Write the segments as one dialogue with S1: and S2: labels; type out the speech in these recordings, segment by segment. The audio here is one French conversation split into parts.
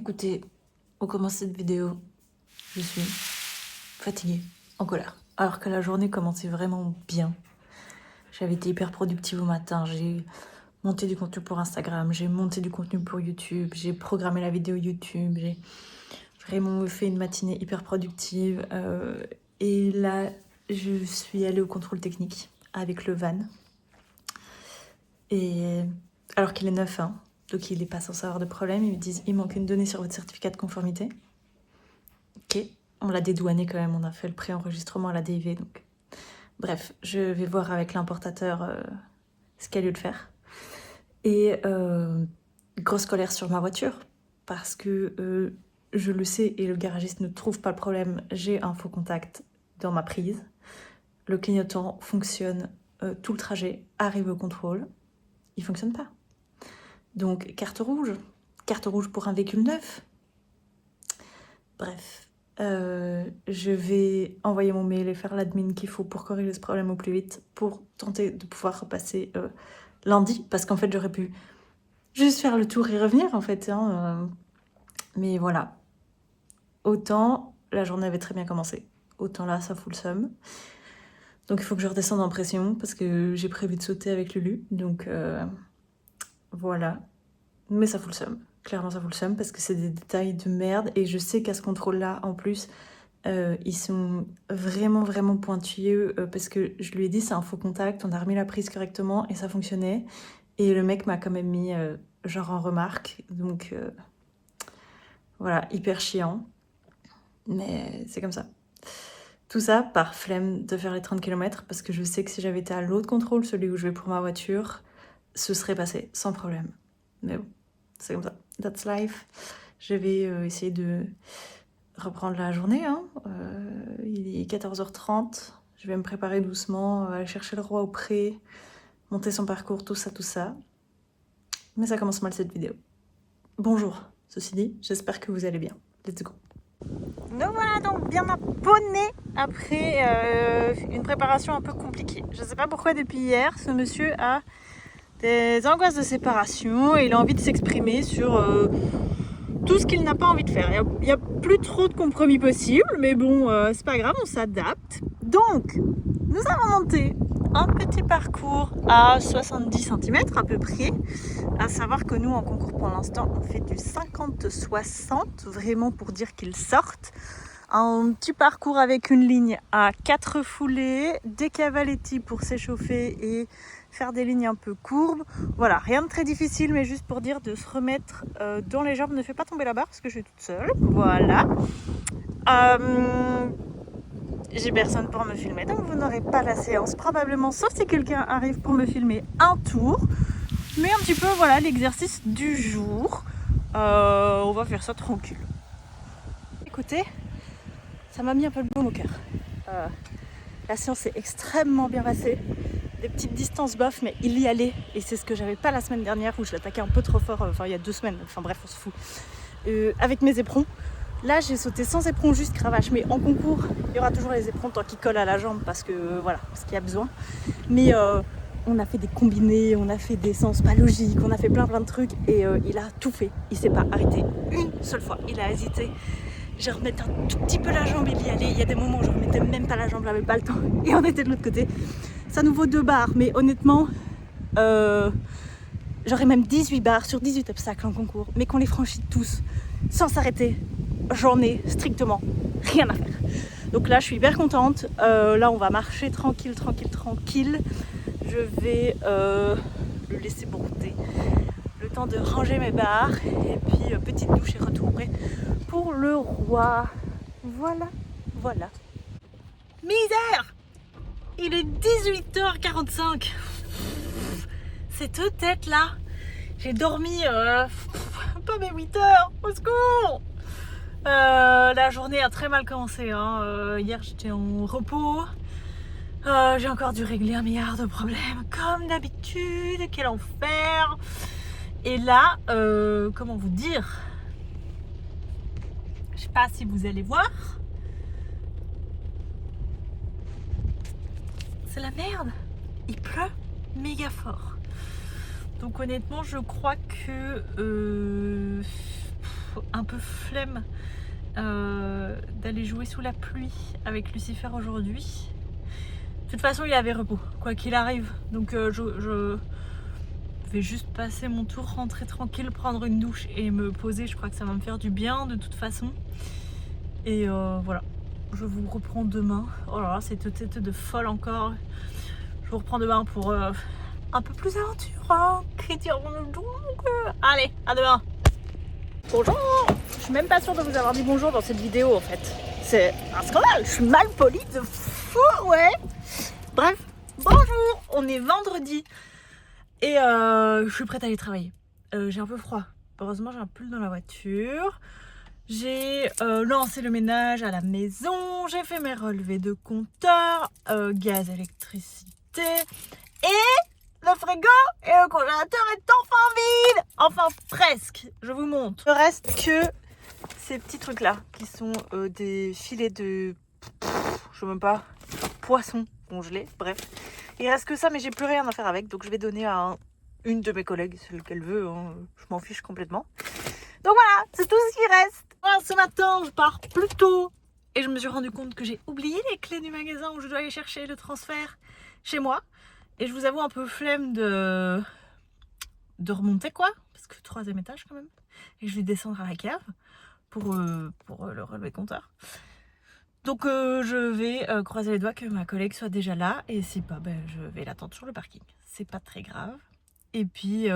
S1: Écoutez, on commence cette vidéo. Je suis fatiguée, en colère. Alors que la journée commençait vraiment bien. J'avais été hyper productive au matin. J'ai monté du contenu pour Instagram, j'ai monté du contenu pour YouTube, j'ai programmé la vidéo YouTube, j'ai vraiment fait une matinée hyper productive. Et là, je suis allée au contrôle technique avec le van. Et alors qu'il est neuf, hein, donc il n'est pas censé avoir de problème. Ils me disent il manque une donnée sur votre certificat de conformité. Ok, on l'a dédouané quand même, on a fait le pré-enregistrement à la DIV. Donc. Bref, je vais voir avec l'importateur ce qu'il y a lieu de faire. Et grosse colère sur ma voiture, parce que je le sais et le garagiste ne trouve pas le problème. J'ai un faux contact dans ma prise. Le clignotant fonctionne tout le trajet, arrive au contrôle. Il fonctionne pas. Donc, carte rouge pour un véhicule neuf. Bref, je vais envoyer mon mail et faire l'admin qu'il faut pour corriger ce problème au plus vite, pour tenter de pouvoir repasser lundi, parce qu'en fait, j'aurais pu juste faire le tour et revenir, en fait. Mais voilà. Autant, la journée avait très bien commencé. Autant là, ça fout le seum. Donc, il faut que je redescende en pression, parce que j'ai prévu de sauter avec Lulu. Donc, voilà. Mais ça fout le seum. Clairement, ça fout le seum parce que c'est des détails de merde. Et je sais qu'à ce contrôle-là, en plus, ils sont vraiment, vraiment pointilleux parce que je lui ai dit c'est un faux contact, on a remis la prise correctement et ça fonctionnait. Et le mec m'a quand même mis genre en remarque. Donc, voilà, hyper chiant. Mais c'est comme ça. Tout ça par flemme de faire les 30 km parce que je sais que si j'avais été à l'autre contrôle, celui où je vais pour ma voiture, ce serait passé sans problème. Mais bon, c'est comme ça. That's life. Je vais essayer de reprendre la journée. Hein. Il est 14h30. Je vais me préparer doucement, aller chercher le roi au pré, monter son parcours, tout ça. Mais ça commence mal cette vidéo. Bonjour, ceci dit, j'espère que vous allez bien. Let's go. Nous voilà donc bien abonnés après une préparation un peu compliquée. Je ne sais pas pourquoi depuis hier, ce monsieur a des angoisses de séparation et il a envie de s'exprimer sur tout ce qu'il n'a pas envie de faire. Il n'y a plus trop de compromis possibles, mais bon, c'est pas grave, on s'adapte. Donc, nous avons monté un petit parcours à 70 cm à peu près, à savoir que nous en concours pour l'instant on fait du 50-60, vraiment pour dire qu'ils sortent. Un petit parcours avec une ligne à 4 foulées, des cavaletti pour s'échauffer et faire des lignes un peu courbes. Voilà, rien de très difficile, mais juste pour dire de se remettre dans les jambes. Ne fais pas tomber la barre parce que je suis toute seule. Voilà. J'ai personne pour me filmer, donc vous n'aurez pas la séance probablement, sauf si quelqu'un arrive pour me filmer un tour. Mais un petit peu, voilà, l'exercice du jour. On va faire ça tranquille. Écoutez, ça m'a mis un peu le baume au cœur. La séance est extrêmement bien passée. Des petites distances bof, mais il y allait. Et c'est ce que j'avais pas la semaine dernière où je l'attaquais un peu trop fort, il y a 2 semaines. Enfin bref, on se fout. Avec mes éperons. Là, j'ai sauté sans éperons, juste cravache. Mais en concours, il y aura toujours les éperons tant qu'ils collent à la jambe parce que voilà, parce qu'il y a besoin. Mais on a fait des combinés, on a fait des sens pas logiques, on a fait plein de trucs. Et il a tout fait. Il s'est pas arrêté une seule fois. Il a hésité. Je remettais un tout petit peu la jambe, il y allait. Il y a des moments où je remettais même pas la jambe, j'avais pas le temps. Et on était de l'autre côté. Ça nous vaut 2 barres, mais honnêtement, j'aurais même 18 barres sur 18 obstacles en concours, mais qu'on les franchit tous, sans s'arrêter, j'en ai strictement rien à faire. Donc là, je suis hyper contente. Là, on va marcher tranquille. Je vais le laisser brouter. Le temps de ranger mes barres, et puis petite douche et retour prêt pour le roi. Voilà. Misère! Il est 18h45. Cette tête là, j'ai dormi pas mes 8 heures, au secours. La journée a très mal commencé. Hier j'étais en repos. J'ai encore dû régler 1 milliard de problèmes comme d'habitude. Quel enfer. Et là, comment vous dire? Je sais pas si vous allez voir. C'est la merde. Il pleut méga fort. Donc honnêtement, je crois que un peu flemme d'aller jouer sous la pluie avec Lucifer aujourd'hui. De toute façon, il avait repos, quoi qu'il arrive. Donc je vais juste passer mon tour, rentrer tranquille, prendre une douche et me poser. Je crois que ça va me faire du bien de toute façon. Et voilà, je vous reprends demain. Oh là là, c'est tête de folle encore. Je vous reprends demain pour un peu plus d'aventure, hein. Allez, à demain. Bonjour. Je suis même pas sûre de vous avoir dit bonjour dans cette vidéo en fait. C'est un scandale, je suis mal polie de fou, ouais. Bref, bonjour, on est vendredi et je suis prête à aller travailler. J'ai un peu froid, heureusement j'ai un pull dans la voiture. J'ai lancé le ménage à la maison, j'ai fait mes relevés de compteur, gaz, électricité et le frigo et le congélateur est enfin vide. Enfin presque, je vous montre. Il ne reste que ces petits trucs là qui sont des filets de, je sais même pas, poisson congelé, bref. Il reste que ça mais j'ai plus rien à faire avec, donc je vais donner à une de mes collègues, celle qu'elle veut, hein. Je m'en fiche complètement. Donc voilà, c'est tout ce qui reste. Voilà, ce matin, je pars plus tôt et je me suis rendu compte que j'ai oublié les clés du magasin où je dois aller chercher le transfert chez moi. Et je vous avoue un peu flemme de remonter quoi, parce que 3e étage quand même. Et je vais descendre à la cave pour le relevé compteur. Donc je vais croiser les doigts que ma collègue soit déjà là. Et si pas, ben, je vais l'attendre sur le parking. C'est pas très grave. Et puis,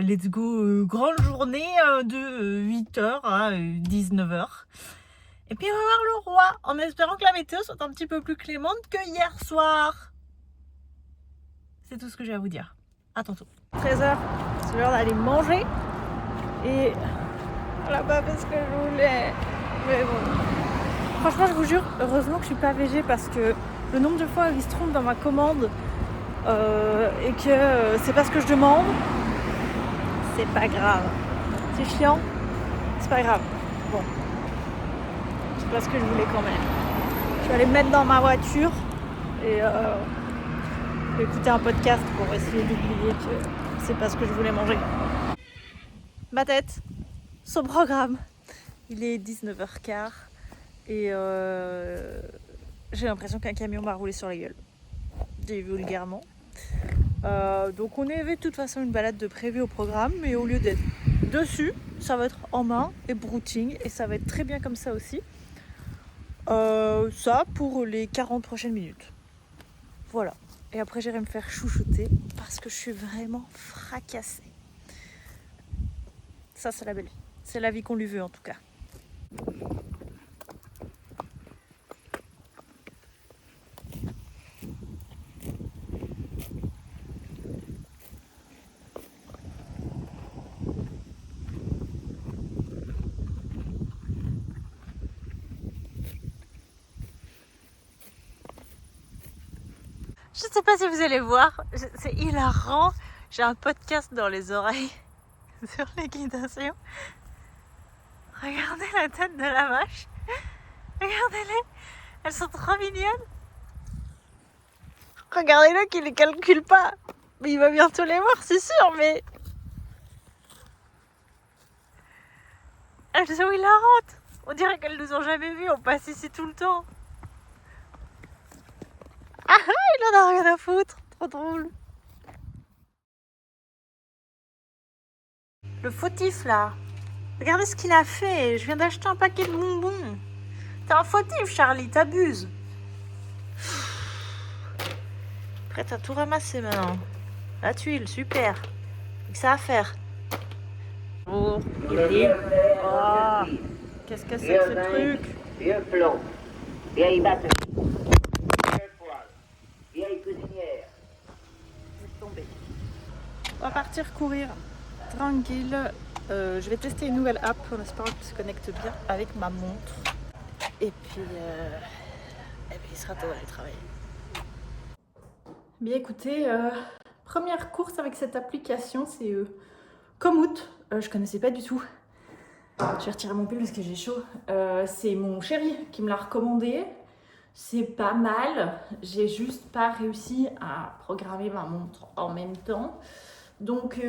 S1: let's go, grande journée de 8h à 19h. Et puis, on va voir le roi, en espérant que la météo soit un petit peu plus clémente que hier soir. C'est tout ce que j'ai à vous dire. À tantôt. 13h, c'est l'heure d'aller manger. Et là-bas, parce que je voulais... Mais bon. Franchement, je vous jure, heureusement que je suis pas végé parce que le nombre de fois où il se trompe dans ma commande... et que c'est pas ce que je demande, c'est pas grave. C'est chiant, c'est pas grave. Bon, c'est pas ce que je voulais quand même. Je vais aller me mettre dans ma voiture et écouter un podcast pour essayer d'oublier que c'est pas ce que je voulais manger. Ma tête, son programme. Il est 19h15 et j'ai l'impression qu'un camion m'a roulé sur la gueule. Dit vulgairement. Donc on avait de toute façon une balade de prévue au programme, mais au lieu d'être dessus, ça va être en main et brouting, et ça va être très bien comme ça aussi. Ça pour les 40 prochaines minutes. Voilà. Et après j'irai me faire chouchouter parce que je suis vraiment fracassée. Ça c'est la belle vie. C'est la vie qu'on lui veut en tout cas. Je sais pas si vous allez voir, c'est hilarant. J'ai un podcast dans les oreilles sur l'équitation. Regardez la tête de la vache. Regardez-les, elles sont trop mignonnes. Regardez-le qui les calcule pas. Mais il va bientôt les voir, c'est sûr, mais... Elles sont hilarantes. On dirait qu'elles nous ont jamais vues, on passe ici tout le temps. Ah, il en a rien à foutre, trop drôle. Le fautif là, regardez ce qu'il a fait. Je viens d'acheter un paquet de bonbons. T'es un fautif Charlie, t'abuses. Prête à tout ramasser maintenant. La tuile, super. C'est que ça à faire. Oh, il est... Oh, qu'est-ce que c'est que ce truc?
S2: Vieux plomb, vieille batterie, vieille poêle, vieille cuisinière.
S1: Je vais tomber. On va partir courir tranquille. Je vais tester une nouvelle app en espérant qu'elle se connecte bien avec ma montre. Et puis, il sera temps d'aller travailler. Bien écoutez, première course avec cette application, c'est Komoot. Je connaissais pas du tout. Je vais retirer mon pull parce que j'ai chaud. C'est mon chéri qui me l'a recommandé. C'est pas mal. J'ai juste pas réussi à programmer ma montre en même temps. Donc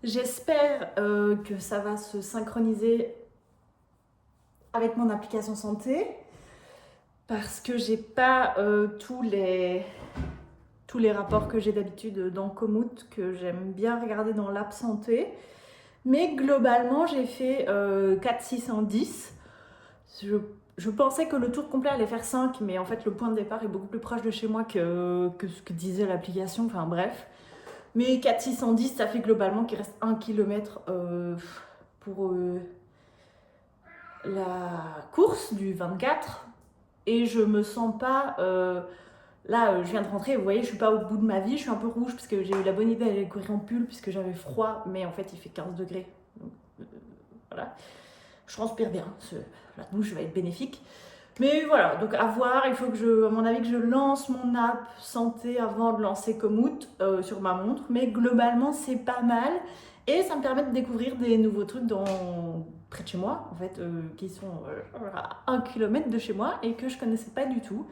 S1: j'espère que ça va se synchroniser avec mon application santé parce que j'ai pas tous les rapports que j'ai d'habitude dans Komoot, que j'aime bien regarder dans l'app santé. Mais globalement, j'ai fait 4, 6 en 10. Je pensais que le tour complet allait faire 5, mais en fait, le point de départ est beaucoup plus proche de chez moi que ce que disait l'application. Enfin bref. Mais 4, 6 en 10, ça fait globalement qu'il reste 1 km pour la course du 24. Et je me sens pas... Là, je viens de rentrer, vous voyez, je suis pas au bout de ma vie, je suis un peu rouge parce que j'ai eu la bonne idée d'aller courir en pull puisque j'avais froid, mais en fait il fait 15 degrés. Donc, voilà. Je transpire bien, la douche va être bénéfique. Mais voilà, donc à voir, il faut que à mon avis, que je lance mon app santé avant de lancer Komoot sur ma montre. Mais globalement, c'est pas mal. Et ça me permet de découvrir des nouveaux trucs près de chez moi, en fait, qui sont à 1 km de chez moi et que je connaissais pas du tout.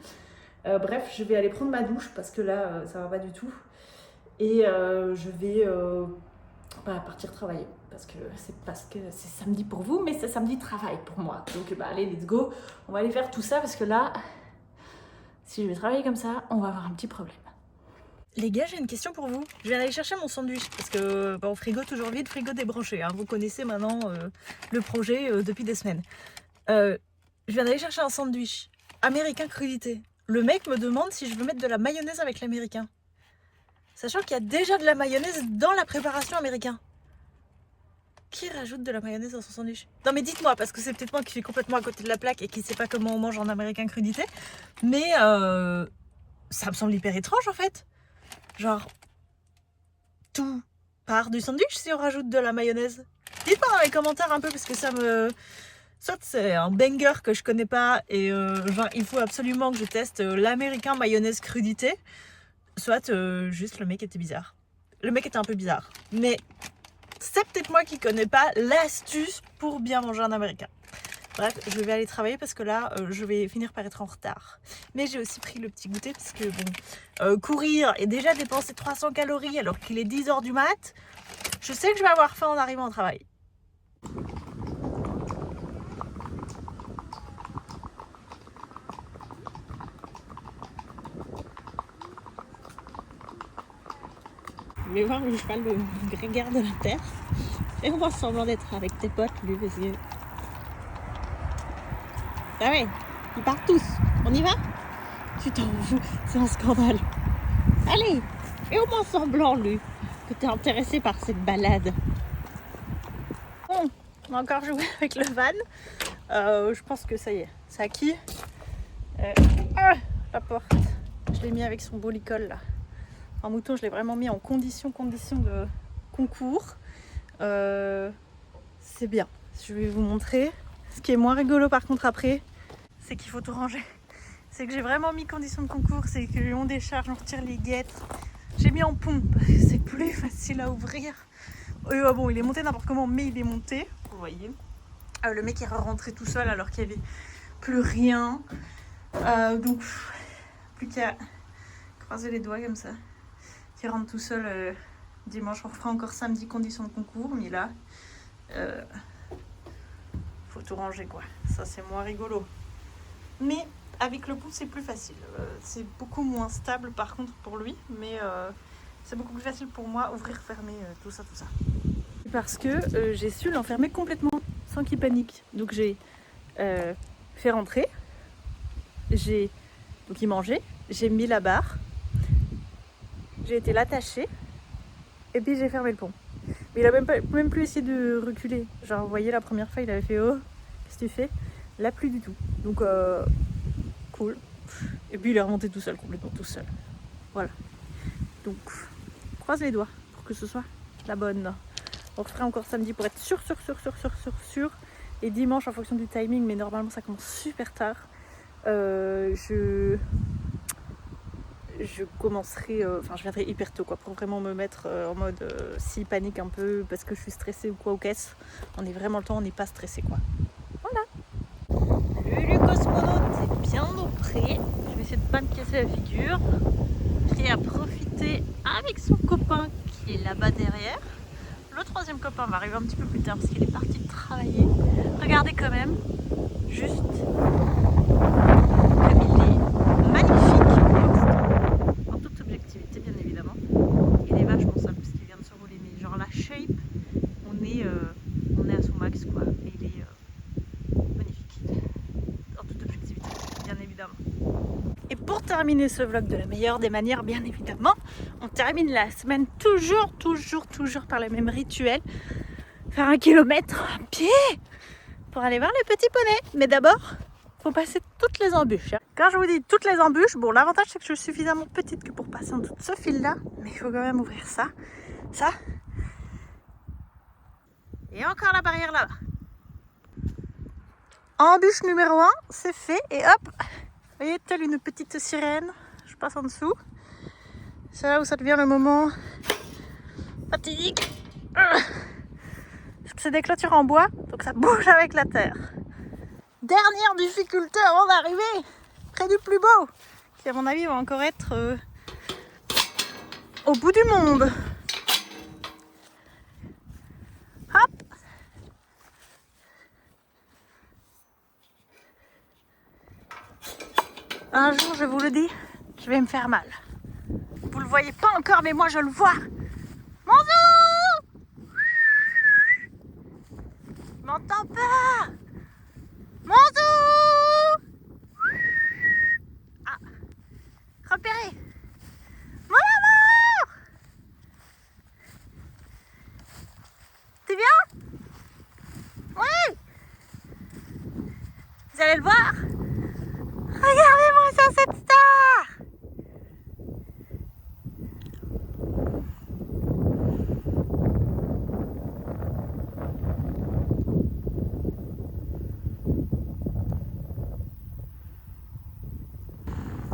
S1: Bref, je vais aller prendre ma douche parce que là, ça va pas du tout. Et je vais partir travailler parce que c'est samedi pour vous, mais c'est samedi travail pour moi. Donc allez, let's go. On va aller faire tout ça parce que là, si je vais travailler comme ça, on va avoir un petit problème. Les gars, j'ai une question pour vous. Je viens d'aller chercher mon sandwich parce que au frigo toujours vide, frigo débranché. Hein. Vous connaissez maintenant le projet depuis des semaines. Je viens d'aller chercher un sandwich américain crudité. Le mec me demande si je veux mettre de la mayonnaise avec l'américain. Sachant qu'il y a déjà de la mayonnaise dans la préparation américain. Qui rajoute de la mayonnaise dans son sandwich? Non mais dites-moi, parce que c'est peut-être moi qui suis complètement à côté de la plaque et qui sait pas comment on mange en américain crudité. Mais ça me semble hyper étrange en fait. Genre, tout part du sandwich si on rajoute de la mayonnaise. Dites-moi dans les commentaires un peu parce que ça me... Soit c'est un banger que je connais pas et genre il faut absolument que je teste l'américain mayonnaise crudité. Soit juste le mec était bizarre. Le mec était un peu bizarre. Mais c'est peut-être moi qui connais pas l'astuce pour bien manger un américain. Bref, je vais aller travailler parce que là, je vais finir par être en retard. Mais j'ai aussi pris le petit goûter parce que bon, courir et déjà dépenser 300 calories alors qu'il est 10h du mat, je sais que je vais avoir faim en arrivant au travail. Je vais voir le cheval le grégaire de la terre. Et on va semblant d'être avec tes potes, lui, parce que... Ah ouais, ils partent tous. On y va? Tu t'en fous, c'est un scandale. Allez, fais au moins semblant, lui, que t'es intéressé par cette balade. Bon, on a encore joué avec le van. Je pense que ça y est, c'est acquis. La porte, je l'ai mis avec son bolicole, là. Un mouton, je l'ai vraiment mis en condition de concours. C'est bien. Je vais vous montrer. Ce qui est moins rigolo par contre après, c'est qu'il faut tout ranger. C'est que j'ai vraiment mis condition de concours, c'est que on décharge, on retire les guettes. J'ai mis en pompe parce que c'est plus facile à ouvrir. Bon, il est monté n'importe comment, mais il est monté. Vous voyez. Le mec est rentré tout seul alors qu'il n'y avait plus rien. Donc, plus qu'à croiser les doigts comme ça. Qui rentre tout seul dimanche. On refera encore samedi condition de concours, mais là, faut tout ranger quoi. Ça c'est moins rigolo. Mais avec le pouce c'est plus facile. C'est beaucoup moins stable par contre pour lui, mais c'est beaucoup plus facile pour moi ouvrir, fermer, tout ça. Parce que j'ai su l'enfermer complètement sans qu'il panique. Donc j'ai fait rentrer, donc il mangeait, j'ai mis la barre. J'ai été l'attacher et puis j'ai fermé le pont. Mais il a même plus essayé de reculer. Genre, vous voyez, la première fois, il avait fait « Oh, qu'est-ce que tu fais ?» Là, plus du tout. Donc, cool. Et puis, il est remonté tout seul, complètement tout seul. Voilà. Donc, croise les doigts pour que ce soit la bonne. On refera encore samedi pour être sûr. Et dimanche, en fonction du timing, mais normalement, ça commence super tard. Je commencerai, je viendrai hyper tôt quoi, pour vraiment me mettre en mode s'il panique un peu parce que je suis stressée ou quoi au caisse, on est vraiment le temps, on n'est pas stressé quoi. Voilà. Le cosmonaute est bien au pré. Je vais essayer de pas me casser la figure. Prêt à profiter avec son copain qui est là-bas derrière. Le troisième copain va arriver un petit peu plus tard parce qu'il est parti travailler. Regardez quand même, juste comme il est magnifique, en toute objectivité bien évidemment. Il est vachement sale parce qu'il vient de se rouler, mais genre la shape, on est à son max quoi. Et il est magnifique, en toute objectivité, bien évidemment. Et pour terminer ce vlog de la meilleure des manières, bien évidemment, on termine la semaine toujours par le même rituel. Faire 1 kilomètre à pied pour aller voir les petits poneys. Mais d'abord, faut passer toutes les embûches. Quand je vous dis toutes les embûches, bon, l'avantage c'est que je suis suffisamment petite que pour passer en tout ce fil-là, mais il faut quand même ouvrir ça, et encore la barrière là-bas. Embûche numéro 1, c'est fait, et hop, vous voyez, telle une petite sirène, je passe en dessous. C'est là où ça devient le moment fatidique. Parce que c'est des clôtures en bois, donc ça bouge avec la terre. Dernière difficulté avant d'arriver près du plus beau, qui à mon avis va encore être au bout du monde. Hop. Un jour, je vous le dis, je vais me faire mal. Vous le voyez pas encore, mais moi je le vois. Bonjour. Je m'entends pas. Bonjour. Ah, repérez. Mon amour. T'es bien? Oui. Vous allez le voir. Regardez-moi ça, cette star.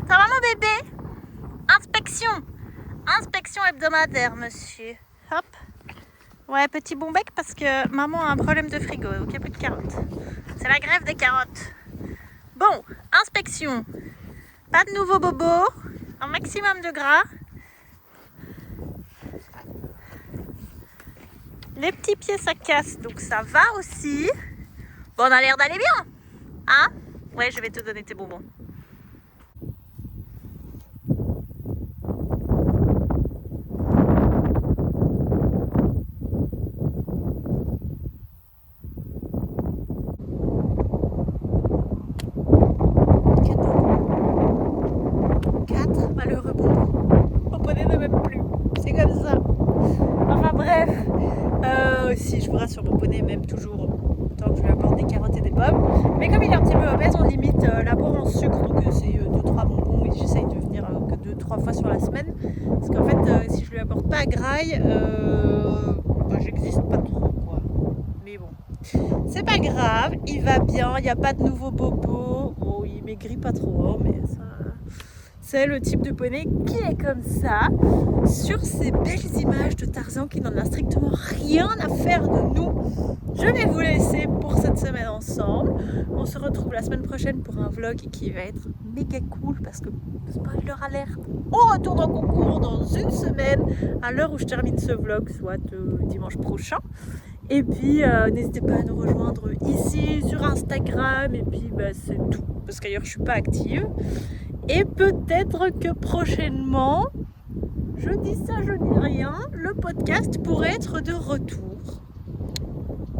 S1: Ça va mon bébé? Inspection hebdomadaire, monsieur. Hop. Ouais, petit bon bec parce que maman a un problème de frigo, donc il n'y a plus de carottes. C'est la grève des carottes. Bon, inspection. Pas de nouveaux bobos. Un maximum de gras. Les petits pieds ça casse, donc ça va aussi. Bon, on a l'air d'aller bien. Hein? Ouais, je vais te donner tes bonbons. Si je vous rassure, mon poney m'aime toujours tant que je lui apporte des carottes et des pommes. Mais comme il est un petit peu obèse, on limite l'apport en sucre. Donc c'est 2-3 bonbons et j'essaye de venir que 2-3 fois sur la semaine. Parce qu'en fait, si je lui apporte pas graille, j'existe pas trop quoi. Mais bon, c'est pas grave, il va bien, il n'y a pas de nouveaux bobos. Bon, il maigrit pas trop, mais ça... C'est le type de poney qui est comme ça, sur ces belles images de Tarzan qui n'en a strictement rien à faire de nous. Je vais vous laisser pour cette semaine ensemble. On se retrouve la semaine prochaine pour un vlog qui va être méga cool parce que, spoiler alerte, on retourne en concours dans une semaine à l'heure où je termine ce vlog, soit dimanche prochain. Et puis n'hésitez pas à nous rejoindre ici sur Instagram et puis c'est tout parce qu'ailleurs je suis pas active. Et peut-être que prochainement, je dis ça, je dis rien, le podcast pourrait être de retour.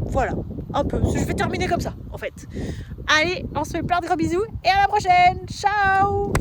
S1: Voilà, un peu. Je vais terminer comme ça, en fait. Allez, on se fait plein de gros bisous et à la prochaine. Ciao!